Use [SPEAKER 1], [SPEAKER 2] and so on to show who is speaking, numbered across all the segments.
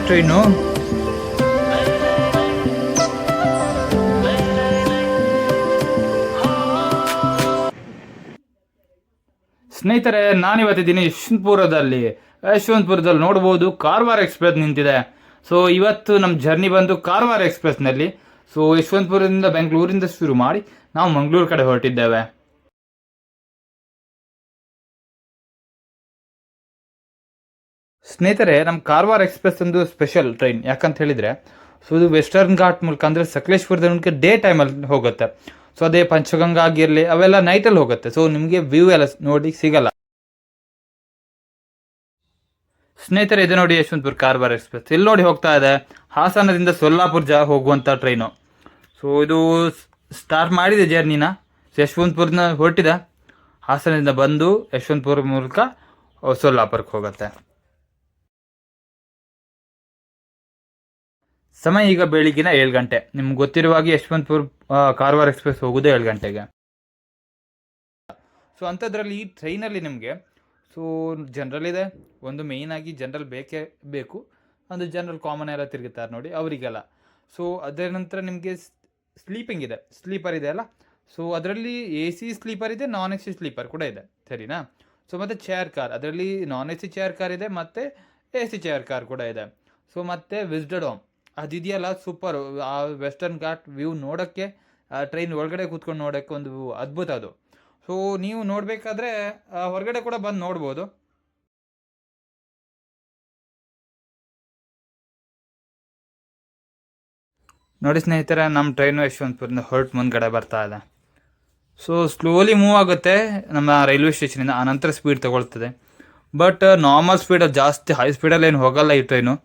[SPEAKER 1] Train. ಸ್ನೇಹಿತರೆ, ನಾನಿವತ್ತಿದ್ದೀನಿ ಯಶವಂತಪುರದಲ್ಲಿ ನೋಡ್ಬೋದು Karwar express ನಿಂತಿದೆ. ಸೊ ಇವತ್ತು ನಮ್ಮ ಜರ್ನಿ ಬಂದು ಕಾರವಾರ ಎಕ್ಸ್ಪ್ರೆಸ್ನಲ್ಲಿ. ಸೊ ಯಶವಂತಪುರದಿಂದ ಬೆಂಗಳೂರಿಂದ ಶುರು ಮಾಡಿ ನಾವು ಮಂಗಳೂರು ಕಡೆ ಹೊರಟಿದ್ದೇವೆ. ಸ್ನೇಹಿತರೆ, ನಮ್ಮ ಕಾರವಾರ ಎಕ್ಸ್ಪ್ರೆಸ್ ಒಂದು ಸ್ಪೆಷಲ್ ಟ್ರೈನ್. ಯಾಕಂತ ಹೇಳಿದರೆ, ಸೊ ಇದು ವೆಸ್ಟರ್ನ್ ಘಾಟ್ ಮೂಲಕ ಅಂದರೆ ಸಕಲೇಶ್ಪುರದ ಮೂಲಕ ಡೇ ಟೈಮಲ್ಲಿ ಹೋಗುತ್ತೆ. ಸೊ ಅದೇ ಪಂಚಗಂಗಾ ಆಗಿರಲಿ ಅವೆಲ್ಲ ನೈಟಲ್ಲಿ ಹೋಗುತ್ತೆ. ಸೊ ನಿಮಗೆ ವ್ಯೂ ಎಲ್ಲ ನೋಡಿ ಸಿಗಲ್ಲ. ಸ್ನೇಹಿತರೆ, ಇದು ನೋಡಿ ಯಶವಂತಪುರ ಕಾರವಾರ ಎಕ್ಸ್ಪ್ರೆಸ್. ಇಲ್ಲಿ ನೋಡಿ ಹೋಗ್ತಾ ಇದೆ ಹಾಸನದಿಂದ ಸೊಲ್ಲಾಪುರ ಹೋಗುವಂಥ ಟ್ರೈನು. ಸೊ ಇದು ಸ್ಟಾರ್ಟ್ ಮಾಡಿದೆ ಜರ್ನಿನ. ಯಶವಂತಪುರನ ಹೊರಟಿದೆ, ಹಾಸನದಿಂದ ಬಂದು ಯಶವಂತಪುರ ಮೂಲಕ ಸೊಲ್ಲಾಪುರಕ್ಕೆ ಹೋಗುತ್ತೆ. ಸಮಯ ಈಗ ಬೆಳಿಗ್ಗಿನ 7 ಗಂಟೆ. ನಿಮ್ಗೆ ಗೊತ್ತಿರುವಾಗೆ ಯಶವಂತಪುರ ಕಾರವಾರ ಎಕ್ಸ್ಪ್ರೆಸ್ ಹೋಗೋದು 7 ಗಂಟೆಗೆ. ಸೊ ಅಂಥದ್ರಲ್ಲಿ ಈ ಟ್ರೈನಲ್ಲಿ ನಿಮಗೆ ಸೊ ಜನರಲ್ ಇದೆ, ಒಂದು ಮೇಯ್ನ್ ಆಗಿ ಜನರಲ್ ಬೇಕೇ ಬೇಕು. ಒಂದು ಜನರಲ್ ಕಾಮನ್ ಎಲ್ಲ ತಿರುಗುತ್ತಾರೆ ನೋಡಿ ಅವರಿಗೆಲ್ಲ. ಸೊ ಅದರ ನಂತರ ನಿಮಗೆ ಸ್ಲೀಪಿಂಗ್ ಇದೆ, ಸ್ಲೀಪರ್ ಇದೆ ಅಲ್ಲ. ಸೊ ಅದರಲ್ಲಿ AC ಸ್ಲೀಪರ್ ಇದೆ, ನಾನ್ AC ಸ್ಲೀಪರ್ ಕೂಡ ಇದೆ, ಸರಿನಾ. ಸೊ ಮತ್ತು ಚೇರ್ ಕಾರ್, ಅದರಲ್ಲಿ ನಾನ್ AC ಚೇರ್ ಕಾರ್ ಇದೆ ಮತ್ತು AC ಚೇರ್ ಕಾರ್ ಕೂಡ ಇದೆ. ಸೊ ಮತ್ತು ವಿಸ್ಡಡೋಮ್ ಅದಿದೆಯಲ್ಲ, ಸೂಪರ್. ಆ ವೆಸ್ಟರ್ನ್ ಘಾಟ್ ವ್ಯೂ ನೋಡೋಕ್ಕೆ, ಟ್ರೈನ್ ಒಳಗಡೆ ಕೂತ್ಕೊಂಡು ನೋಡೋಕ್ಕೆ ಒಂದು ಅದ್ಭುತ ಅದು. ಸೊ ನೀವು ನೋಡಬೇಕಾದ್ರೆ ಹೊರಗಡೆ ಕೂಡ ಬಂದು ನೋಡ್ಬೋದು. ನೋಡಿ ಸ್ನೇಹಿತರೆ, ನಮ್ಮ ಟ್ರೈನು ಯಶವಂತಪುರದಿಂದ ಹೊರಟು ಮುಂದ್ಗಡೆ ಬರ್ತಾ ಇದೆ. ಸೊ ಸ್ಲೋಲಿ ಮೂವ್ ಆಗುತ್ತೆ ನಮ್ಮ ರೈಲ್ವೆ ಸ್ಟೇಷನಿಂದ, ಆನಂತರ ಸ್ಪೀಡ್ ತೊಗೊಳ್ತದೆ. ಬಟ್ ನಾರ್ಮಲ್ ಸ್ಪೀಡಲ್ಲಿ, ಜಾಸ್ತಿ ಹೈ ಸ್ಪೀಡಲ್ಲಿ ಏನು ಹೋಗಲ್ಲ ಈ ಟ್ರೈನು.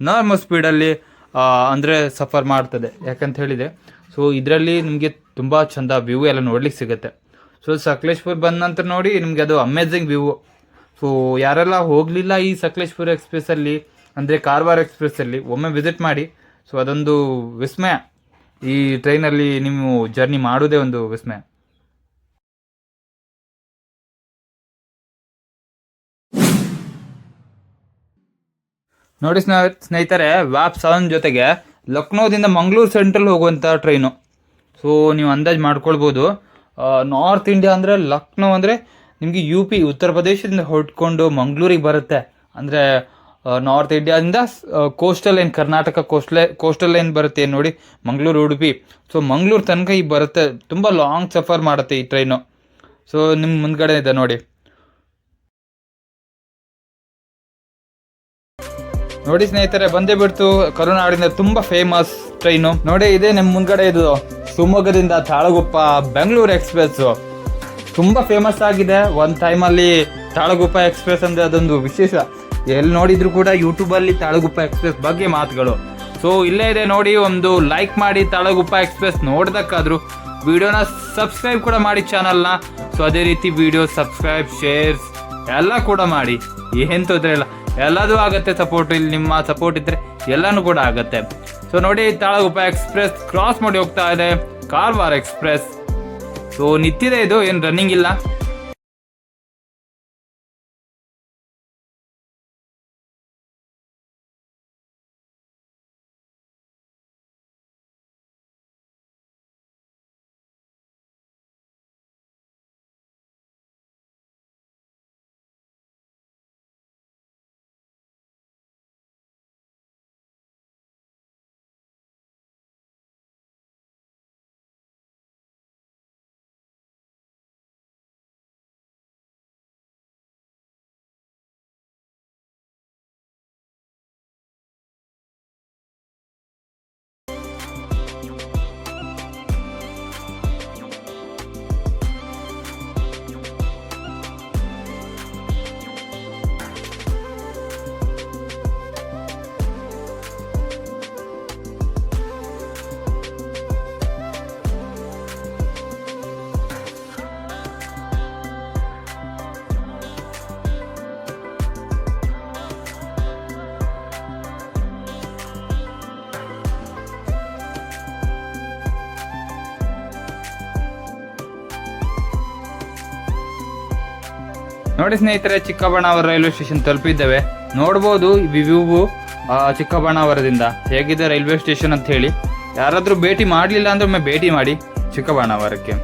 [SPEAKER 1] ನಾರ್ಮಲ್ ಸ್ಪೀಡಲ್ಲಿ ಅಂದರೆ ಸಫರ್ ಮಾಡ್ತದೆ. ಯಾಕಂತ ಹೇಳಿದರೆ, ಸೊ ಇದರಲ್ಲಿ ನಿಮಗೆ ತುಂಬ ಚೆಂದ ವ್ಯೂ ಎಲ್ಲ ನೋಡ್ಲಿಕ್ಕೆ ಸಿಗುತ್ತೆ. ಸೊ ಸಕಲೇಶ್ಪುರ ಬಂದ ನಂತರ ನೋಡಿ ನಿಮಗೆ ಅದು ಅಮೇಝಿಂಗ್ ವ್ಯೂ. ಸೊ ಯಾರೆಲ್ಲ ಹೋಗಲಿಲ್ಲ ಈ ಸಕಲೇಶ್ಪುರ ಎಕ್ಸ್ಪ್ರೆಸ್ಸಲ್ಲಿ ಅಂದರೆ ಕಾರವಾರ ಎಕ್ಸ್ಪ್ರೆಸ್ಸಲ್ಲಿ, ಒಮ್ಮೆ ವಿಸಿಟ್ ಮಾಡಿ. ಸೊ ಅದೊಂದು ವಿಸ್ಮಯ. ಈ ಟ್ರೈನಲ್ಲಿ ನೀವು ಜರ್ನಿ ಮಾಡೋದೇ ಒಂದು ವಿಸ್ಮಯ. ನೋಡಿ ಸ್ನೇಹಿತರೆ, ವ್ಯಾಪ್ 7 ಜೊತೆಗೆ ಲಕ್ನೋದಿಂದ ಮಂಗಳೂರು ಸೆಂಟ್ರಲ್ ಹೋಗುವಂಥ ಟ್ರೈನು. ಸೊ ನೀವು ಅಂದಾಜು ಮಾಡ್ಕೊಳ್ಬೋದು, ನಾರ್ತ್ ಇಂಡಿಯಾ ಅಂದರೆ ಲಕ್ನೋ ಅಂದರೆ ನಿಮಗೆ UP ಉತ್ತರ ಪ್ರದೇಶದಿಂದ ಹೊರಟ್ಕೊಂಡು ಮಂಗಳೂರಿಗೆ ಬರುತ್ತೆ. ಅಂದರೆ ನಾರ್ತ್ ಇಂಡಿಯಾದಿಂದ coastal line, Karnataka coastal line ಬರುತ್ತೆ ನೋಡಿ, ಮಂಗಳೂರು ಉಡುಪಿ. ಸೊ ಮಂಗಳೂರು ತನಕ ಈ ಬರುತ್ತೆ. ತುಂಬ ಲಾಂಗ್ ಸಫರ್ ಮಾಡುತ್ತೆ ಈ ಟ್ರೈನು. ಸೊ ನಿಮ್ಮ ಮುಂದ್ಗಡೆ ಇದೆ ನೋಡಿ. ನೋಡಿ ಸ್ನೇಹಿತರೆ, ಬಂದೇ ಬಿಡ್ತು ಕರುನಾಡಿನ ತುಂಬ ಫೇಮಸ್ ಟ್ರೈನು. ನೋಡಿ ಇದೆ ನಿಮ್ಮ ಮುಂದ್ಗಡೆ, ಇದು ಶಿವಮೊಗ್ಗದಿಂದ ತಾಳಗುಪ್ಪ ಬೆಂಗಳೂರು ಎಕ್ಸ್ಪ್ರೆಸ್ಸು. ತುಂಬ ಫೇಮಸ್ ಆಗಿದೆ. ಒಂದು ಟೈಮಲ್ಲಿ ತಾಳಗುಪ್ಪ ಎಕ್ಸ್ಪ್ರೆಸ್ ಅಂದರೆ ಅದೊಂದು ವಿಶೇಷ. ಎಲ್ಲಿ ನೋಡಿದ್ರು ಕೂಡ ಯೂಟ್ಯೂಬಲ್ಲಿ ತಾಳಗುಪ್ಪ ಎಕ್ಸ್ಪ್ರೆಸ್ ಬಗ್ಗೆ ಮಾತುಗಳು. ಸೊ ಇಲ್ಲೇ ಇದೆ ನೋಡಿ, ಒಂದು ಲೈಕ್ ಮಾಡಿ ತಾಳಗುಪ್ಪ ಎಕ್ಸ್ಪ್ರೆಸ್ ನೋಡ್ದಕ್ಕಾದ್ರು. ವಿಡಿಯೋನ ಸಬ್ಸ್ಕ್ರೈಬ್ ಕೂಡ ಮಾಡಿ ಚಾನಲ್ನ. ಸೊ ಅದೇ ರೀತಿ ವಿಡಿಯೋ ಸಬ್ಸ್ಕ್ರೈಬ್, ಶೇರ್ಸ್ ಎಲ್ಲ ಕೂಡ ಮಾಡಿ. ಏನು ತೊಂದರೆ ಇಲ್ಲ, ಎಲ್ಲದೂ ಆಗುತ್ತೆ ಸಪೋರ್ಟ್. ಇಲ್ಲಿ ನಿಮ್ಮ ಸಪೋರ್ಟ್ ಇದ್ದರೆ ಎಲ್ಲನೂ ಕೂಡ ಆಗುತ್ತೆ. ಸೊ ನೋಡಿ, ತಾಳಗುಪ್ಪ ಎಕ್ಸ್ಪ್ರೆಸ್ ಕ್ರಾಸ್ ಮಾಡಿ ಹೋಗ್ತಾ ಇದೆ ಕಾರವಾರ ಎಕ್ಸ್ಪ್ರೆಸ್. ಸೊ ನಿಂತಿದೆ, ಇದು ಏನು ರನ್ನಿಂಗ್ ಇಲ್ಲ. ನೋಡಿ ಸ್ನೇಹಿತರೆ, ಚಿಕ್ಕಬಳ್ಳಾಪುರ ರೈಲ್ವೆ ಸ್ಟೇಷನ್ ತಲುಪಿದ್ದೇವೆ. ನೋಡ್ಬೋದು ವ್ಯೂ ಚಿಕ್ಕಬಳ್ಳಾಪುರದಿಂದ. ಹೇಗಿದೆ ರೈಲ್ವೆ ಸ್ಟೇಷನ್ ಅಂತ ಹೇಳಿ. ಯಾರಾದರೂ ಭೇಟಿ ಮಾಡಲಿಲ್ಲ ಅಂದ್ರೆ ಒಮ್ಮೆ ಭೇಟಿ ಮಾಡಿ ಚಿಕ್ಕಬಳ್ಳಾಪುರಕ್ಕೆ.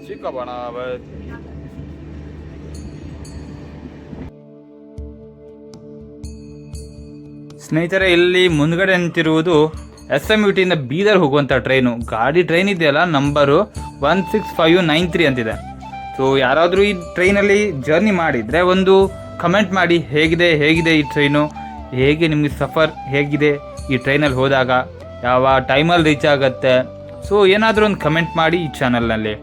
[SPEAKER 1] ಚಿಕ್ಕಬಳ್ಳಾಪುರ. ಸ್ನೇಹಿತರೆ, ಇಲ್ಲಿ ಮುಂದ್ಗಡೆ ನಿಂತಿರುವುದು SMUT ಇಂದ ಬೀದರ್ ಹೋಗುವಂಥ ಟ್ರೈನು. ಟ್ರೈನ್ ಇದೆಯಲ್ಲ, ನಂಬರು 16593 ಅಂತಿದೆ. ಸೊ ಯಾರಾದರೂ ಈ ಟ್ರೈನಲ್ಲಿ ಜರ್ನಿ ಮಾಡಿದರೆ ಒಂದು ಕಮೆಂಟ್ ಮಾಡಿ, ಹೇಗಿದೆ ಈ ಟ್ರೈನು, ಹೇಗೆ ನಿಮಗೆ ಸಫರ್ ಹೇಗಿದೆ ಈ ಟ್ರೈನಲ್ಲಿ ಹೋದಾಗ, ಯಾವ ಟೈಮಲ್ಲಿ ರೀಚ್ ಆಗುತ್ತೆ. ಸೊ ಏನಾದರೂ ಒಂದು ಕಮೆಂಟ್ ಮಾಡಿ ಈ ಚಾನಲ್ನಲ್ಲಿ.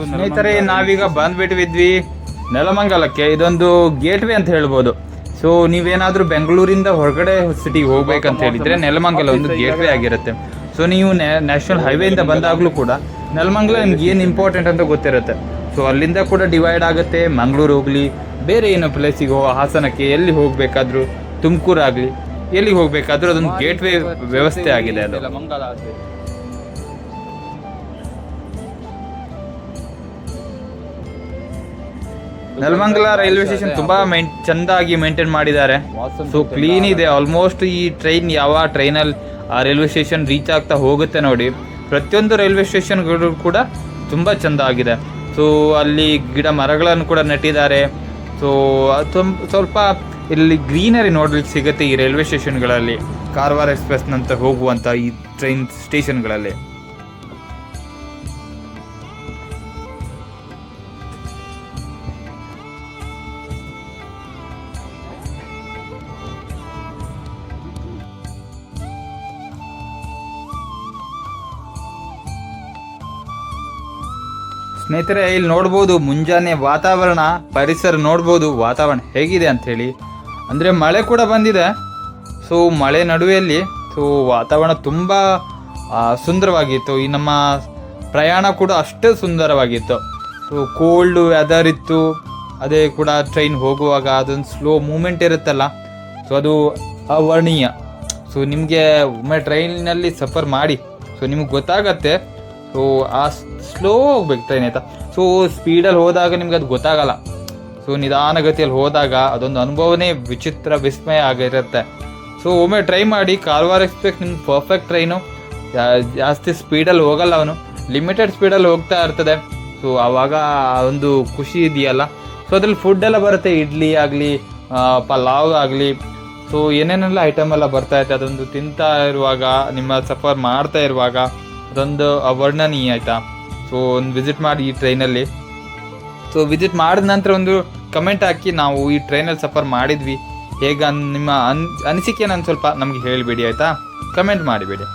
[SPEAKER 1] ಸ್ನೇಹಿತರೆ, ನಾವೀಗ ಬಂದ್ಬಿಟ್ಟಿದ್ವಿ ನೆಲಮಂಗಲಕ್ಕೆ. ಇದೊಂದು ಗೇಟ್ವೇ ಅಂತ ಹೇಳ್ಬೋದು. ಸೊ ನೀವೇನಾದರೂ ಬೆಂಗಳೂರಿಂದ ಹೊರಗಡೆ ಸಿಟಿಗೆ ಹೋಗ್ಬೇಕಂತ ಹೇಳಿದ್ರೆ ನೆಲಮಂಗಲ ಒಂದು ಗೇಟ್ವೇ ಆಗಿರುತ್ತೆ. ಸೊ ನೀವು ನ್ಯಾಷನಲ್ ಹೈವೇಯಿಂದ ಬಂದಾಗಲೂ ಕೂಡ ನೆಲಮಂಗಲ ನಿಮ್ಗೆ ಏನು ಇಂಪಾರ್ಟೆಂಟ್ ಅಂತ ಗೊತ್ತಿರುತ್ತೆ. ಸೊ ಅಲ್ಲಿಂದ ಕೂಡ ಡಿವೈಡ್ ಆಗುತ್ತೆ. ಮಂಗಳೂರು ಹೋಗಲಿ, ಬೇರೆ ಏನೋ ಪ್ಲೇಸಿಗೆ ಹಾಸನಕ್ಕೆ ಎಲ್ಲಿ ಹೋಗಬೇಕಾದ್ರೂ, ತುಮಕೂರು ಆಗಲಿ, ಎಲ್ಲಿಗೆ ಹೋಗಬೇಕಾದ್ರೂ ಅದೊಂದು ಗೇಟ್ವೇ ವ್ಯವಸ್ಥೆ ಆಗಿದೆ ಅದು. ನೆಲಮಂಗಲ ರೈಲ್ವೆ ಸ್ಟೇಷನ್ ತುಂಬಾ ಚೆಂದಾಗಿ ಮೇಂಟೈನ್ ಮಾಡಿದ್ದಾರೆ. ಸೊ ಕ್ಲೀನ್ ಇದೆ. ಆಲ್ಮೋಸ್ಟ್ ಈ ಟ್ರೈನ್ ಯಾವ ಟ್ರೈನಲ್ಲಿ ಆ ರೈಲ್ವೆ ಸ್ಟೇಷನ್ ರೀಚ್ ಆಗ್ತಾ ಹೋಗುತ್ತೆ ನೋಡಿ, ಪ್ರತಿಯೊಂದು ರೈಲ್ವೆ ಸ್ಟೇಷನ್ಗಳು ಕೂಡ ತುಂಬ ಚೆಂದ ಆಗಿದೆ. ಸೊ ಅಲ್ಲಿ ಗಿಡ ಮರಗಳನ್ನು ಕೂಡ ನೆಟ್ಟಿದ್ದಾರೆ. ಸೊ ಸ್ವಲ್ಪ ಇಲ್ಲಿ ಗ್ರೀನರಿ ನೋಡ್ಲಿಕ್ಕೆ ಸಿಗುತ್ತೆ ಈ ರೈಲ್ವೆ ಸ್ಟೇಷನ್ಗಳಲ್ಲಿ, ಕಾರವಾರ ಎಕ್ಸ್ಪ್ರೆಸ್ನಂತ ಹೋಗುವಂಥ ಈ ಟ್ರೈನ್ ಸ್ಟೇಷನ್ಗಳಲ್ಲಿ. ಸ್ನೇಹಿತರೆ, ಇಲ್ಲಿ ನೋಡ್ಬೋದು ಮುಂಜಾನೆ ವಾತಾವರಣ, ಪರಿಸರ ನೋಡ್ಬೋದು ವಾತಾವರಣ ಹೇಗಿದೆ ಅಂಥೇಳಿ. ಅಂದರೆ ಮಳೆ ಕೂಡ ಬಂದಿದೆ. ಸೊ ಮಳೆ ನಡುವೆಯಲ್ಲಿ ಸೊ ವಾತಾವರಣ ತುಂಬ ಸುಂದರವಾಗಿತ್ತು. ಈ ನಮ್ಮ ಪ್ರಯಾಣ ಕೂಡ ಅಷ್ಟೇ ಸುಂದರವಾಗಿತ್ತು. ಸೊ ಕೋಲ್ಡ್ ವೆದರ್ ಇತ್ತು. ಅದೇ ಕೂಡ ಟ್ರೈನ್ ಹೋಗುವಾಗ ಅದೊಂದು ಸ್ಲೋ ಮೂಮೆಂಟ್ ಇರುತ್ತಲ್ಲ, ಸೊ ಅದು ಅವರ್ಣೀಯ. ಸೊ ನಿಮಗೆ ಒಮ್ಮೆ ಟ್ರೈನಿನಲ್ಲಿ ಸಫರ್ ಮಾಡಿ ಸೊ ನಿಮಗೆ ಗೊತ್ತಾಗತ್ತೆ. ಸೊ ಆ ಸ್ಲೋ ಹೋಗ್ಬೇಕು ಟ್ರೈನ್, ಆಯಿತಾ. ಸೊ ಸ್ಪೀಡಲ್ಲಿ ಹೋದಾಗ ನಿಮ್ಗೆ ಅದು ಗೊತ್ತಾಗಲ್ಲ. ಸೊ ನಿಧಾನಗತಿಯಲ್ಲಿ ಹೋದಾಗ ಅದೊಂದು ಅನುಭವನೇ ವಿಚಿತ್ರ, ವಿಸ್ಮಯ ಆಗಿರುತ್ತೆ. ಸೊ ಒಮ್ಮೆ ಟ್ರೈ ಮಾಡಿ. ಕಾರವಾರ ಎಕ್ಸ್ಪ್ರೆಸ್ ನಿಮ್ಗೆ ಪರ್ಫೆಕ್ಟ್ ಟ್ರೈನು. ಜಾಸ್ತಿ ಸ್ಪೀಡಲ್ಲಿ ಹೋಗಲ್ಲ, ಅವನು ಲಿಮಿಟೆಡ್ ಸ್ಪೀಡಲ್ಲಿ ಹೋಗ್ತಾ ಇರ್ತದೆ. ಸೊ ಆವಾಗ ಒಂದು ಖುಷಿ ಇದೆಯಲ್ಲ. ಸೊ ಅದ್ರಲ್ಲಿ ಫುಡ್ ಎಲ್ಲ ಬರುತ್ತೆ, ಇಡ್ಲಿ ಆಗಲಿ, ಪಲಾವ್ ಆಗಲಿ, ಸೊ ಏನೇನೆಲ್ಲ ಐಟಮ್ ಎಲ್ಲ ಬರ್ತಾ ಇರುತ್ತೆ. ಅದೊಂದು ತಿಂತಾ ಇರುವಾಗ, ನಿಮ್ಮ ಸಫರ್ ಮಾಡ್ತಾ ಇರುವಾಗ ಅದೊಂದು ವರ್ಣನೀಯ, ಆಯಿತಾ. ಸೊ ಒಂದು ವಿಸಿಟ್ ಮಾಡಿ ಈ ಟ್ರೈನಲ್ಲಿ. ಸೊ ವಿಸಿಟ್ ಮಾಡಿದ ನಂತರ ಒಂದು ಕಮೆಂಟ್ ಹಾಕಿ, ನಾವು ಈ ಟ್ರೈನಲ್ಲಿ ಸಫರ್ ಮಾಡಿದ್ವಿ, ಹೇಗೆ ನಿಮ್ಮ ಅನಿಸಿಕೆ ನಾನು ಸ್ವಲ್ಪ ನಮಗೆ ಹೇಳಿಬಿಡಿ, ಆಯಿತಾ. ಕಮೆಂಟ್ ಮಾಡಿಬಿಡಿ.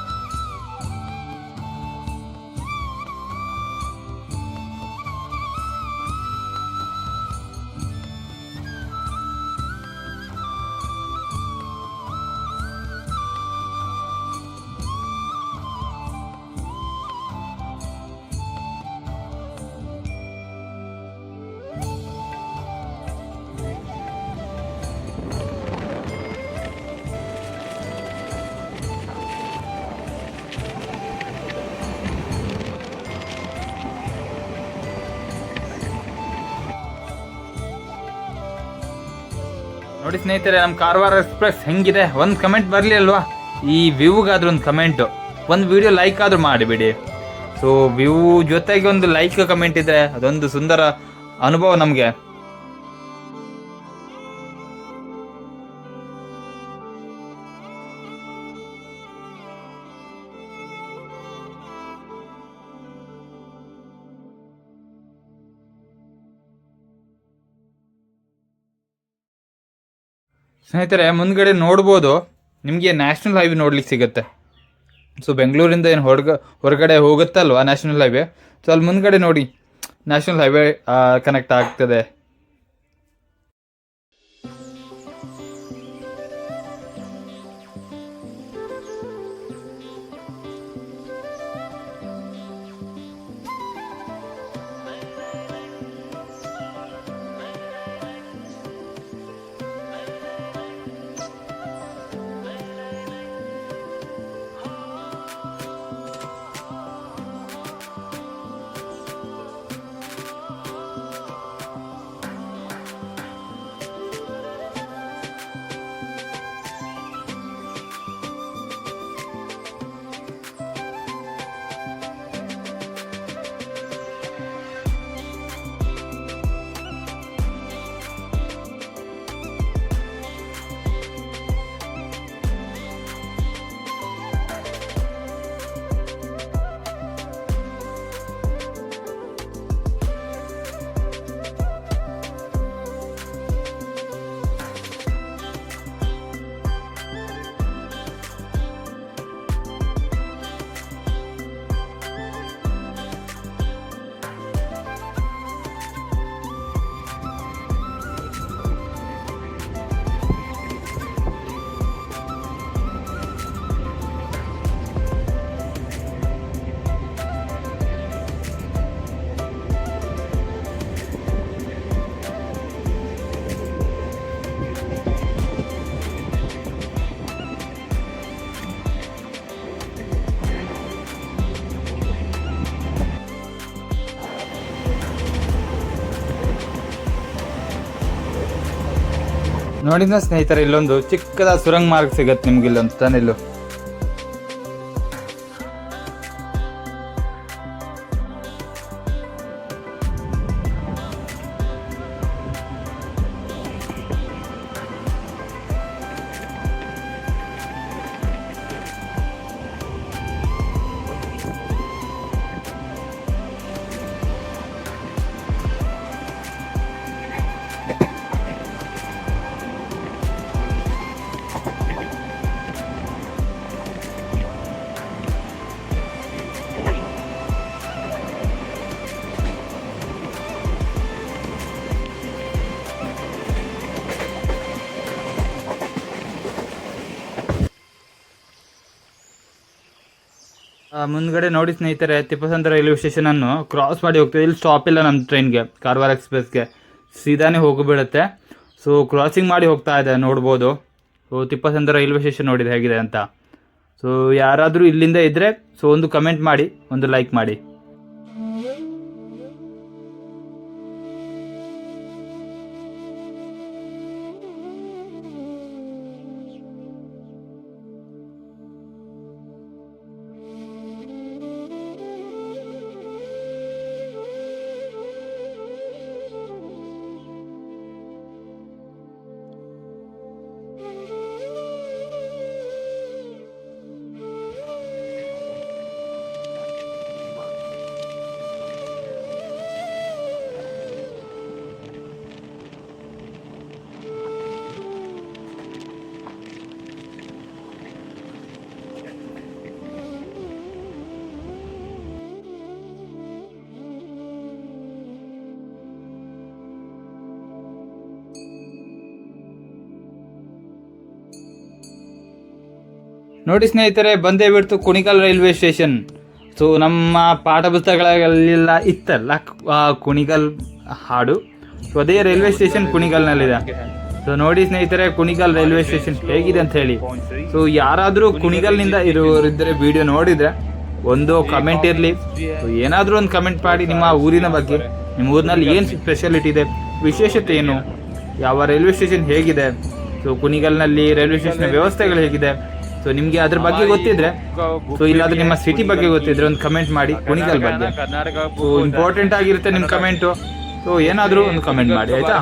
[SPEAKER 1] ನೋಡಿ ಸ್ನೇಹಿತರೆ, ನಮ್ಮ ಕಾರವಾರ ಎಕ್ಸ್ಪ್ರೆಸ್ ಹೆಂಗಿದೆ ಒಂದು ಕಮೆಂಟ್ ಬರಲಿ ಅಲ್ವಾ? ಈ ವ್ಯೂಗಾದ್ರೂ ಒಂದು ಕಮೆಂಟು, ಒಂದು ವಿಡಿಯೋ ಲೈಕ್ ಆದರೂ ಮಾಡಿಬಿಡಿ. ಸೊ ವ್ಯೂ ಜೊತೆಗೆ ಒಂದು ಲೈಕ್ ಕಮೆಂಟ್ ಇದ್ರೆ ಅದೊಂದು ಸುಂದರ ಅನುಭವ ನಮಗೆ. ಸ್ನೇಹಿತರೆ, ಮುಂದ್ಗಡೆ ನೋಡ್ಬೋದು ನಿಮಗೆ ನ್ಯಾಷನಲ್ ಹೈವೇ ನೋಡ್ಲಿಕ್ಕೆ ಸಿಗುತ್ತೆ. ಸೊ ಬೆಂಗಳೂರಿಂದ ಏನು ಹೊರಗಡೆ ಹೋಗುತ್ತಲ್ವ ನ್ಯಾಷನಲ್ ಹೈವೇ, ಸೊ ಅಲ್ಲಿ ಮುಂದ್ಗಡೆ ನೋಡಿ ನ್ಯಾಷನಲ್ ಹೈವೇ ಕನೆಕ್ಟ್ ಆಗ್ತದೆ. ನೋಡಿದ ಸ್ನೇಹಿತರೆ, ಇಲ್ಲೊಂದು ಚಿಕ್ಕದ ಸುರಂಗ ಮಾರ್ಗ ಸಿಗತ್ತೆ ನಿಮ್ಗೆ, ಇಲ್ಲೊಂದು ಟನೆಲ್ಲು. ಮುಂದ್ಗಡೆ ನೋಡಿ ಸ್ನೇಹಿತರೆ, ತಿಪ್ಪಸಂದ್ರ ರೈಲ್ವೆ ಸ್ಟೇಷನ್ ಅನ್ನು ಕ್ರಾಸ್ ಮಾಡಿ ಹೋಗ್ತದೆ. ಇಲ್ಲಿ ಸ್ಟಾಪ್ ಇಲ್ಲ ನಮ್ಮ ಟ್ರೈನ್ಗೆ, ಕಾರವಾರ ಎಕ್ಸ್ಪ್ರೆಸ್ಗೆ, ಸೀದಾನೇ ಹೋಗಿಬಿಡುತ್ತೆ. ಸೊ ಕ್ರಾಸಿಂಗ್ ಮಾಡಿ ಹೋಗ್ತಾ ಇದೆ, ನೋಡ್ಬೋದು. ಸೊ ತಿಪ್ಪಸಂದ್ರ ರೈಲ್ವೆ ಸ್ಟೇಷನ್ ನೋಡಿದೆ ಹೇಗಿದೆ ಅಂತ. ಸೊ ಯಾರಾದರೂ ಇಲ್ಲಿಂದ ಇದ್ದರೆ ಸೊ ಒಂದು ಕಮೆಂಟ್ ಮಾಡಿ, ಒಂದು ಲೈಕ್ ಮಾಡಿ. ನೋಡಿ ಸ್ನೇಹಿತರೆ, ಬಂದೇ ಬಿಡ್ತು ಕುಣಿಗಲ್ ರೈಲ್ವೆ ಸ್ಟೇಷನ್. ಸೊ ನಮ್ಮ ಪಾಠ ಪುಸ್ತಕಗಳೆಲ್ಲ ಇತ್ತಲ್ಲ ಕುಣಿಗಲ್ ಹಾಡು, ಸೊ ಅದೇ ರೈಲ್ವೆ ಸ್ಟೇಷನ್ ಕುಣಿಗಲ್ನಲ್ಲಿದೆ. ಸೊ ನೋಡಿ ಸ್ನೇಹಿತರೆ, ಕುಣಿಗಲ್ ರೈಲ್ವೆ ಸ್ಟೇಷನ್ ಹೇಗಿದೆ ಅಂತ ಹೇಳಿ. ಸೊ ಯಾರಾದರೂ ಕುಣಿಗಲ್ನಿಂದ ಇರೋರಿದ್ದರೆ ವಿಡಿಯೋ ನೋಡಿದರೆ ಒಂದು ಕಮೆಂಟ್ ಇರಲಿ, ಏನಾದರೂ ಒಂದು ಕಮೆಂಟ್ ಮಾಡಿ ನಿಮ್ಮ ಊರಿನ ಬಗ್ಗೆ, ನಿಮ್ಮ ಊರಿನಲ್ಲಿ ಏನು ಸ್ಪೆಷಾಲಿಟಿ ಇದೆ, ವಿಶೇಷತೆ ಏನು, ಯಾವ ರೈಲ್ವೆ ಸ್ಟೇಷನ್ ಹೇಗಿದೆ, ಸೊ ಕುಣಿಗಲ್ನಲ್ಲಿ ರೈಲ್ವೆ ಸ್ಟೇಷನ್ ವ್ಯವಸ್ಥೆಗಳು ಹೇಗಿದೆ, ಸೊ ನಿಮಗೆ ಅದ್ರ ಬಗ್ಗೆ ಗೊತ್ತಿದ್ರೆ, ಸೊ ಇಲ್ಲಾದ್ರೆ ನಿಮ್ಮ ಸಿಟಿ ಬಗ್ಗೆ ಗೊತ್ತಿದ್ರೆ ಒಂದು ಕಮೆಂಟ್ ಮಾಡಿ. ಕುಣಿಗಲ್ ಬಗ್ಗೆ ಸೊ ಇಂಪಾರ್ಟೆಂಟ್ ಆಗಿರುತ್ತೆ ನಿಮ್ಮ ಕಮೆಂಟು. ಸೊ ಏನಾದರೂ ಒಂದು ಕಮೆಂಟ್ ಮಾಡಿ ಆಯ್ತಾ.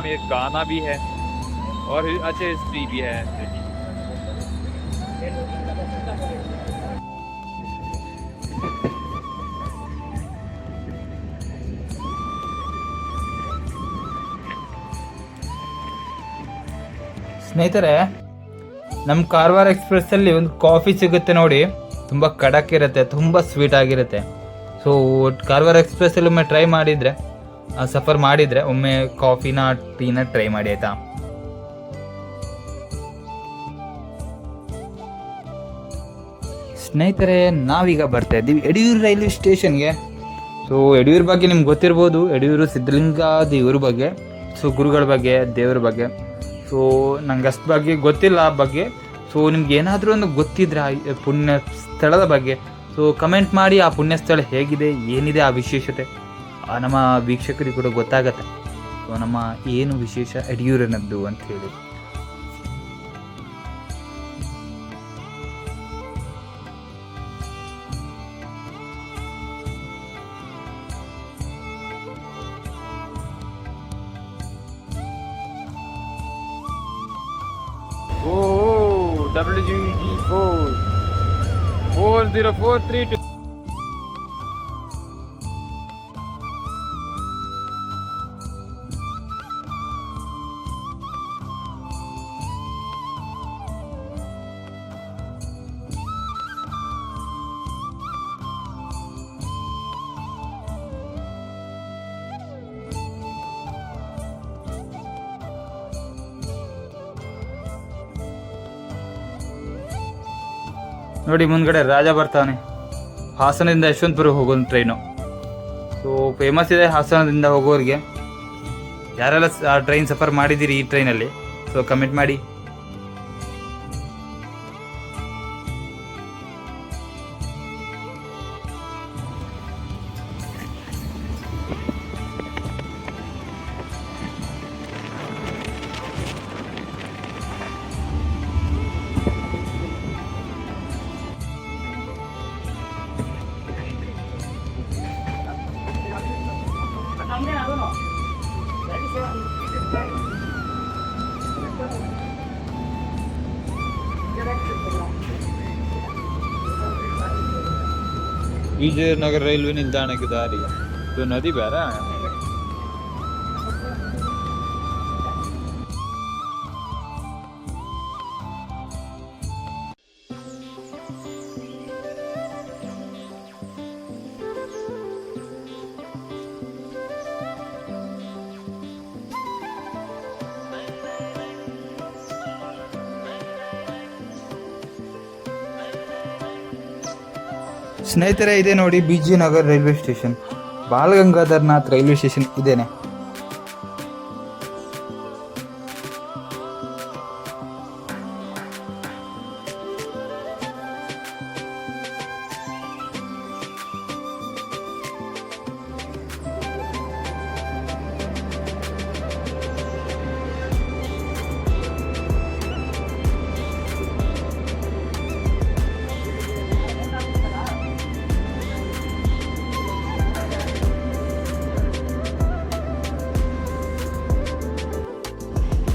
[SPEAKER 1] ಸ್ನೇಹಿತರೆ, ನಮ್ಮ ಕಾರವಾರ ಎಕ್ಸ್ಪ್ರೆಸ್ಸಲ್ಲಿ ಒಂದು ಕಾಫಿ ಸಿಗುತ್ತೆ ನೋಡಿ, ತುಂಬ ಖಡಕ್ ಇರುತ್ತೆ, ತುಂಬ ಸ್ವೀಟ್ ಆಗಿರುತ್ತೆ. ಸೊ ಕಾರವಾರ ಎಕ್ಸ್ಪ್ರೆಸ್ಸಲ್ಲಿ ಒಮ್ಮೆ ಟ್ರೈ ಮಾಡಿದರೆ, ಸಫರ್ ಮಾಡಿದರೆ ಒಮ್ಮೆ ಕಾಫಿನ ಟೀನ ಟ್ರೈ ಮಾಡಿ ಆಯಿತಾ. ಸ್ನೇಹಿತರೆ, ನಾವೀಗ ಬರ್ತಾ ಇದ್ದೀವಿ ಯಡಿಯೂರು ರೈಲ್ವೆ ಸ್ಟೇಷನ್ಗೆ. ಸೊ ಯಡಿಯೂರು ಬಗ್ಗೆ ನಿಮ್ಗೆ ಗೊತ್ತಿರ್ಬೋದು, ಯಡಿಯೂರು ಸಿದ್ಧಲಿಂಗ ದೇವ್ರ ಬಗ್ಗೆ, ಸೊ ಗುರುಗಳ ಬಗ್ಗೆ, ದೇವ್ರ ಬಗ್ಗೆ. ಸೊ ನಂಗೆ ಅಷ್ಟು ಬಗ್ಗೆ ಗೊತ್ತಿಲ್ಲ ಆ ಬಗ್ಗೆ. ಸೊ ನಿಮ್ಗೆ ಏನಾದರೂ ಒಂದು ಗೊತ್ತಿದ್ರೆ ಆ ಪುಣ್ಯ ಸ್ಥಳದ ಬಗ್ಗೆ, ಸೊ ಕಮೆಂಟ್ ಮಾಡಿ. ಆ ಪುಣ್ಯ ಸ್ಥಳ ಹೇಗಿದೆ, ಏನಿದೆ ಆ ವಿಶೇಷತೆ, ನಮ್ಮ ವೀಕ್ಷಕರಿಗೆ ಕೂಡ ಗೊತ್ತಾಗತ್ತೆ. ಸೊ ನಮ್ಮ ಏನು ವಿಶೇಷ ಯಡಿಯೂರಿನದ್ದು ಅಂತ ಹೇಳಿ. WG4 40432. ನೋಡಿ ಮುಂದ್ಗಡೆ ರಾಜ ಬರ್ತಾನೆ. ಹಾಸನದಿಂದ ಯಶವಂತಪುರ ಹೋಗೋ ಟ್ರೈನು. ಸೊ ಫೇಮಸ್ ಇದೆ ಹಾಸನದಿಂದ ಹೋಗೋರಿಗೆ. ಯಾರೆಲ್ಲ ಟ್ರೈನ್ ಸಫರ್ ಮಾಡಿದ್ದೀರಿ ಈ ಟ್ರೈನಲ್ಲಿ, ಸೊ ಕಮೆಂಟ್ ಮಾಡಿ. ವಿಜಯನಗರ ರೈಲ್ವೆ ನಿಲ್ದಾಣಕ್ಕೆ ದಾರಿ ಇದು ನದಿ ಬೇಡ. ಸ್ನೇಹಿತರೆ, ಇದೆ ನೋಡಿ BG Nagar railway station. Balagangadharanath railway station ಇದೇನೆ.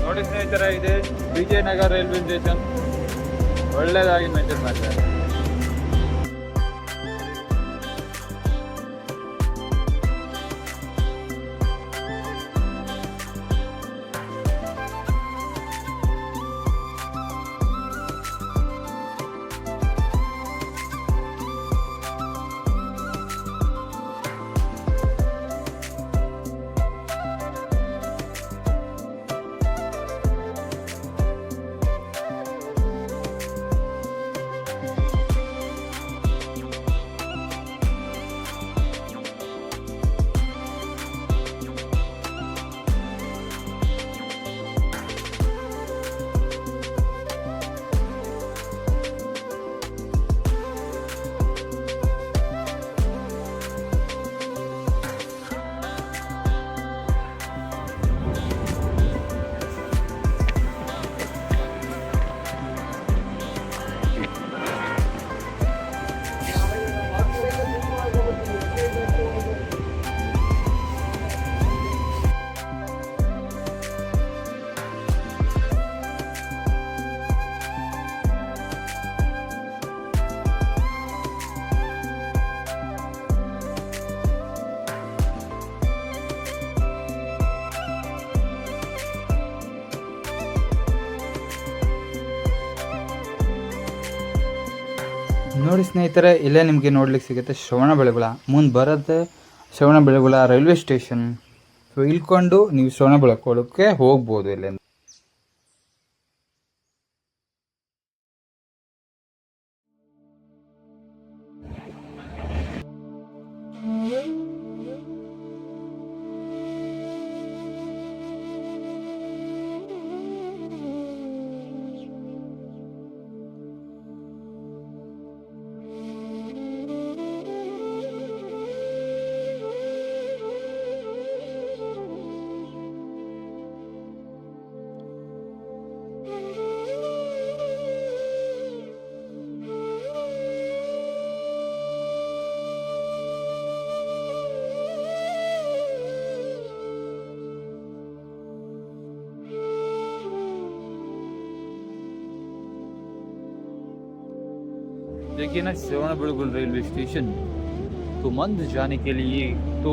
[SPEAKER 1] ನೋಡಿ ಸ್ನೇಹಿತರೆ, ಇದೆ ವಿಜಯನಗರ ರೈಲ್ವೆ ಸ್ಟೇಷನ್. ಒಳ್ಳೆಯದಾಗಿ ಮೇಂಟೈನ್ ಮಾಡ್ತಾರೆ. ನೋಡಿ ಸ್ನೇಹಿತರೆ, ಇಲ್ಲೇ ನಿಮಗೆ ನೋಡ್ಲಿಕ್ಕೆ ಸಿಗುತ್ತೆ ಶ್ರವಣಬೆಳಗೊಳ. ಮುಂದೆ ಬರುತ್ತೆ ಶ್ರವಣಬೆಳಗೊಳ ರೈಲ್ವೆ ಸ್ಟೇಷನ್. ಸೊ ಇಳ್ಕೊಂಡು ನೀವು ಶ್ರವಣಬೆಳಗೊಳಕ್ಕೆ ಹೋಗ್ಬೋದು ಇಲ್ಲಿಂದ. देखिए ना श्रवणबेळगोಳ रेलवे स्टेशन, तो मंद जाने के लिए तो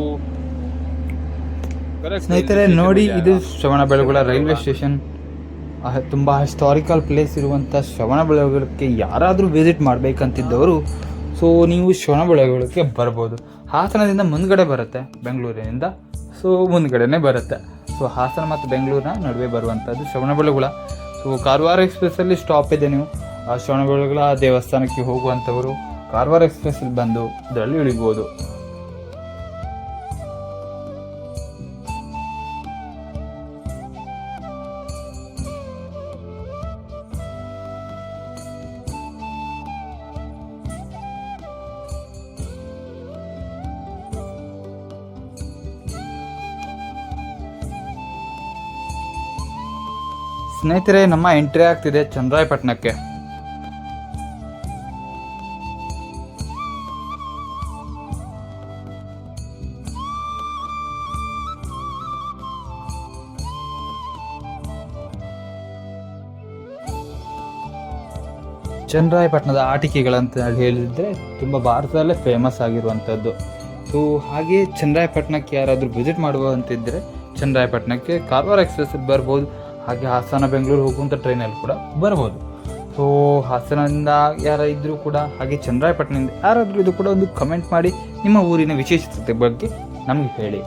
[SPEAKER 1] ಸ್ನೇಹಿತರೆ ನೋಡಿ, ಇದು ಶ್ರವಣಬೆಳಗೊಳ ರೈಲ್ವೆ ಸ್ಟೇಷನ್. ತುಂಬ ಹಿಸ್ಟಾರಿಕಲ್ ಪ್ಲೇಸ್ ಇರುವಂಥ ಶ್ರವಣಬೆಳಗೊಳಕ್ಕೆ ಯಾರಾದರೂ ವಿಸಿಟ್ ಮಾಡಬೇಕಂತಿದ್ದವರು ಸೊ ನೀವು ಶ್ರವಣಬೆಳಗೊಳಕ್ಕೆ ಬರ್ಬೋದು. ಹಾಸನದಿಂದ ಮುಂದ್ಗಡೆ ಬರುತ್ತೆ, ಬೆಂಗಳೂರಿನಿಂದ ಸೊ ಮುಂದ್ಗಡೆನೇ ಬರುತ್ತೆ. ಸೊ ಹಾಸನ ಮತ್ತು ಬೆಂಗಳೂರಿನ ನಡುವೆ ಬರುವಂಥದ್ದು ಶ್ರವಣಬೆಳಗೊಳ. ಸೊ ಕಾರವಾರ ಎಕ್ಸ್ಪ್ರೆಸ್ಸಲ್ಲಿ ಸ್ಟಾಪ್ ಇದೆ. ನೀವು ಶ್ರವಣಬೆಳಗೊಳ ದೇವಸ್ಥಾನಕ್ಕೆ ಹೋಗುವಂಥವರು ಕಾರವಾರ ಎಕ್ಸ್ಪ್ರೆಸ್ಸಲ್ಲಿ ಬಂದು ಇದರಲ್ಲಿ ಇಳಿಬೋದು. ಸ್ನೇಹಿತರೆ, ನಮ್ಮ ಎಂಟ್ರಿ ಆಗ್ತಿದೆ ಚನ್ನರಾಯಪಟ್ಟಣಕ್ಕೆ. ಚನ್ನರಾಯಪಟ್ಟಣದ ಆಟಿಕೆಗಳಂತ ಹೇಳಿದರೆ ತುಂಬ ಭಾರತದಲ್ಲೇ ಫೇಮಸ್ ಆಗಿರುವಂಥದ್ದು. ಸೊ ಹಾಗೆ ಚನ್ನರಾಯಪಟ್ಟಣಕ್ಕೆ ಯಾರಾದರೂ ವಿಸಿಟ್ ಮಾಡುವಂತಿದ್ದರೆ ಚನ್ನರಾಯಪಟ್ಟಣಕ್ಕೆ ಕಾರವಾರ ಎಕ್ಸ್ಪ್ರೆಸ್ ಬರ್ಬೋದು. ಹಾಗೆ ಹಾಸನ ಬೆಂಗಳೂರು ಹೋಗುವಂಥ ಟ್ರೈನಲ್ಲಿ ಕೂಡ ಬರ್ಬೋದು. ಸೊ ಹಾಸನದಿಂದ ಯಾರು ಇದ್ದರೂ ಕೂಡ, ಹಾಗೆ ಚನ್ನರಾಯಪಟ್ಟಣದಿಂದ ಯಾರಾದರೂ ಇದು ಕೂಡ ಒಂದು ಕಮೆಂಟ್ ಮಾಡಿ ನಿಮ್ಮ ಊರಿನ ವಿಶೇಷತೆ ಬಗ್ಗೆ ನಮಗೆ ಹೇಳಿ.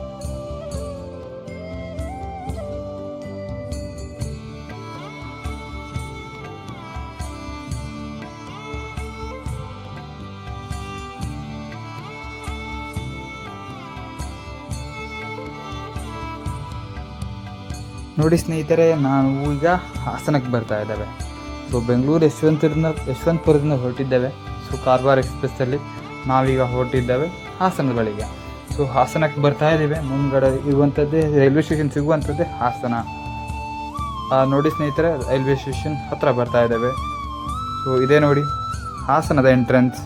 [SPEAKER 1] ನೋಡಿ ಸ್ನೇಹಿತರೆ, ನಾವು ಈಗ ಹಾಸನಕ್ಕೆ ಬರ್ತಾ ಇದ್ದೇವೆ. ಸೊ ಬೆಂಗಳೂರು ಯಶವಂತಪುರದಿಂದ ಹೊರಟಿದ್ದೇವೆ. ಸೊ ಕಾರವಾರ ಎಕ್ಸ್ಪ್ರೆಸ್ಸಲ್ಲಿ ನಾವೀಗ ಹೊರಟಿದ್ದೇವೆ ಹಾಸನದ ಬಳಿಗೆ. ಸೊ ಹಾಸನಕ್ಕೆ ಬರ್ತಾ ಇದ್ದೇವೆ. ಮುಂದ್ಗಡೆ ಇರುವಂಥದ್ದೇ ರೈಲ್ವೆ ಸ್ಟೇಷನ್ ಸಿಗುವಂಥದ್ದೇ ಹಾಸನ. ನೋಡಿ ಸ್ನೇಹಿತರೆ, ರೈಲ್ವೆ ಸ್ಟೇಷನ್ ಹತ್ತಿರ ಬರ್ತಾ ಇದ್ದೇವೆ. ಸೊ ಇದೇ ನೋಡಿ ಹಾಸನದ ಎಂಟ್ರೆನ್ಸ್.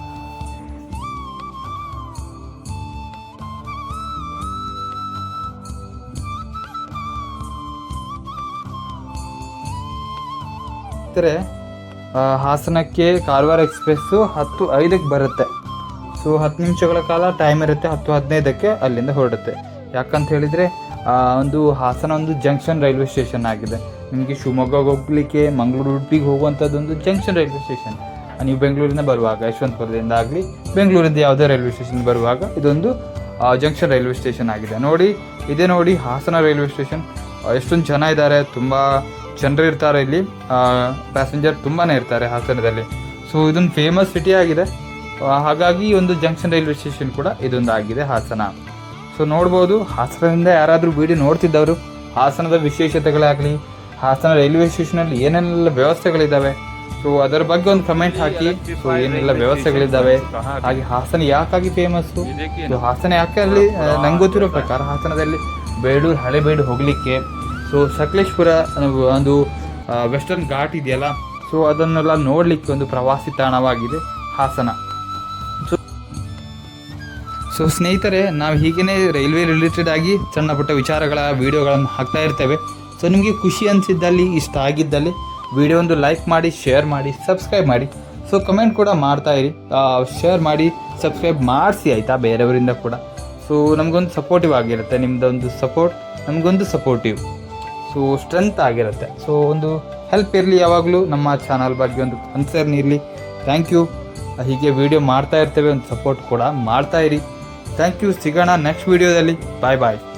[SPEAKER 1] ಹಾಸನಕ್ಕೆ ಕಾರವಾರ ಎಕ್ಸ್ಪ್ರೆಸ್ಸು 10:05ಕ್ಕೆ ಬರುತ್ತೆ. ಸೊ 10 ನಿಮಿಷಗಳ ಕಾಲ ಟೈಮ್ ಇರುತ್ತೆ. 10:15ಕ್ಕೆ ಅಲ್ಲಿಂದ ಹೊರಡುತ್ತೆ. ಯಾಕಂತ ಹೇಳಿದರೆ ಒಂದು ಹಾಸನ ಒಂದು ಜಂಕ್ಷನ್ ರೈಲ್ವೆ ಸ್ಟೇಷನ್ ಆಗಿದೆ. ನಿಮಗೆ ಶಿವಮೊಗ್ಗ ಹೋಗಲಿಕ್ಕೆ, ಮಂಗಳೂರು ಉಡುಪಿಗೆ ಹೋಗುವಂಥದ್ದೊಂದು ಜಂಕ್ಷನ್ ರೈಲ್ವೆ ಸ್ಟೇಷನ್. ನೀವು ಬೆಂಗಳೂರಿಂದ ಬರುವಾಗ ಯಶವಂತಪುರದಿಂದ ಆಗಲಿ, ಬೆಂಗಳೂರಿಂದ ಯಾವುದೇ ರೈಲ್ವೆ ಸ್ಟೇಷನ್ ಬರುವಾಗ ಇದೊಂದು ಜಂಕ್ಷನ್ ರೈಲ್ವೆ ಸ್ಟೇಷನ್ ಆಗಿದೆ. ನೋಡಿ, ಇದೇ ನೋಡಿ ಹಾಸನ ರೈಲ್ವೆ ಸ್ಟೇಷನ್. ಎಷ್ಟೊಂದು ಜನ ಇದ್ದಾರೆ, ತುಂಬ ಜನರು ಇರ್ತಾರೆ ಇಲ್ಲಿ. ಪ್ಯಾಸೆಂಜರ್ ತುಂಬಾ ಇರ್ತಾರೆ ಹಾಸನದಲ್ಲಿ. ಸೊ ಇದೊಂದು ಫೇಮಸ್ ಸಿಟಿ ಆಗಿದೆ. ಹಾಗಾಗಿ ಒಂದು ಜಂಕ್ಷನ್ ರೈಲ್ವೆ ಸ್ಟೇಷನ್ ಕೂಡ ಇದೊಂದು ಆಗಿದೆ ಹಾಸನ. ಸೊ ನೋಡ್ಬೋದು, ಹಾಸನದಿಂದ ಯಾರಾದರೂ ವಿಡಿಯೋ ನೋಡ್ತಿದ್ದವರು ಹಾಸನದ ವಿಶೇಷತೆಗಳಾಗಲಿ, ಹಾಸನ ರೈಲ್ವೆ ಸ್ಟೇಷನಲ್ಲಿ ಏನೆಲ್ಲ ವ್ಯವಸ್ಥೆಗಳಿದ್ದಾವೆ, ಸೊ ಅದರ ಬಗ್ಗೆ ಒಂದು ಕಮೆಂಟ್ ಹಾಕಿ. ಸೊ ಏನೆಲ್ಲ ವ್ಯವಸ್ಥೆಗಳಿದ್ದಾವೆ, ಹಾಗೆ ಹಾಸನ ಯಾಕಾಗಿ ಫೇಮಸ್ಸು, ಸೊ ಹಾಸನ ಯಾಕೆ ಅಲ್ಲಿ ನಂಗೆ ಗೊತ್ತಿರೋ ಪ್ರಕಾರ ಹಾಸನದಲ್ಲಿ ಬೇಡೂರು ಹಳೆಬೇಡು ಹೋಗಲಿಕ್ಕೆ, ಸೊ ಸಕಲೇಶ್ಪುರ ಒಂದು ವೆಸ್ಟರ್ನ್ ಘಾಟ್ ಇದೆಯಲ್ಲ, ಸೊ ಅದನ್ನೆಲ್ಲ ನೋಡಲಿಕ್ಕೆ ಒಂದು ಪ್ರವಾಸಿ ತಾಣವಾಗಿದೆ ಹಾಸನ. ಸೊ ಸ್ನೇಹಿತರೆ, ನಾವು ಹೀಗೇ ರೈಲ್ವೆ ರಿಲೇಟೆಡ್ ಆಗಿ ಸಣ್ಣ ಪುಟ್ಟ ವಿಚಾರಗಳ ವಿಡಿಯೋಗಳನ್ನು ಹಾಕ್ತಾ ಇರ್ತೇವೆ. ಸೊ ನಿಮಗೆ ಖುಷಿ ಅನಿಸಿದ್ದಲ್ಲಿ, ಇಷ್ಟ ಆಗಿದ್ದಲ್ಲಿ ವಿಡಿಯೋ ಒಂದು ಲೈಕ್ ಮಾಡಿ, ಶೇರ್ ಮಾಡಿ, ಸಬ್ಸ್ಕ್ರೈಬ್ ಮಾಡಿ. ಸೊ ಕಮೆಂಟ್ ಕೂಡ ಮಾಡ್ತಾಯಿರಿ, ಶೇರ್ ಮಾಡಿ, ಸಬ್ಸ್ಕ್ರೈಬ್ ಮಾಡಿಸಿ ಆಯಿತಾ, ಬೇರೆಯವರಿಂದ ಕೂಡ. ಸೊ ನಮಗೊಂದು ಸಪೋರ್ಟಿವ್ ಆಗಿರುತ್ತೆ, ನಿಮ್ಮದೊಂದು ಸಪೋರ್ಟ್ ನಮಗೊಂದು ಸಪೋರ್ಟಿವ್, ಸೊ ಸ್ಟ್ರೆಂತ್ ಆಗಿರುತ್ತೆ. ಸೊ ಒಂದು ಹೆಲ್ಪ್ ಇರಲಿ, ಯಾವಾಗಲೂ ನಮ್ಮ ಚಾನಲ್ ಬಗ್ಗೆ ಒಂದು ಕನ್ಸರ್ನ್ ಇರಲಿ. Thank you. ಹೀಗೆ ವಿಡಿಯೋ ಮಾಡ್ತಾ ಇರ್ತೇವೆ, ಒಂದು ಸಪೋರ್ಟ್ ಕೂಡ ಮಾಡ್ತಾ ಇರಿ. Thank you. ಸಿಗೋಣ ನೆಕ್ಸ್ಟ್ ವಿಡಿಯೋದಲ್ಲಿ. ಬಾಯ್ ಬಾಯ್.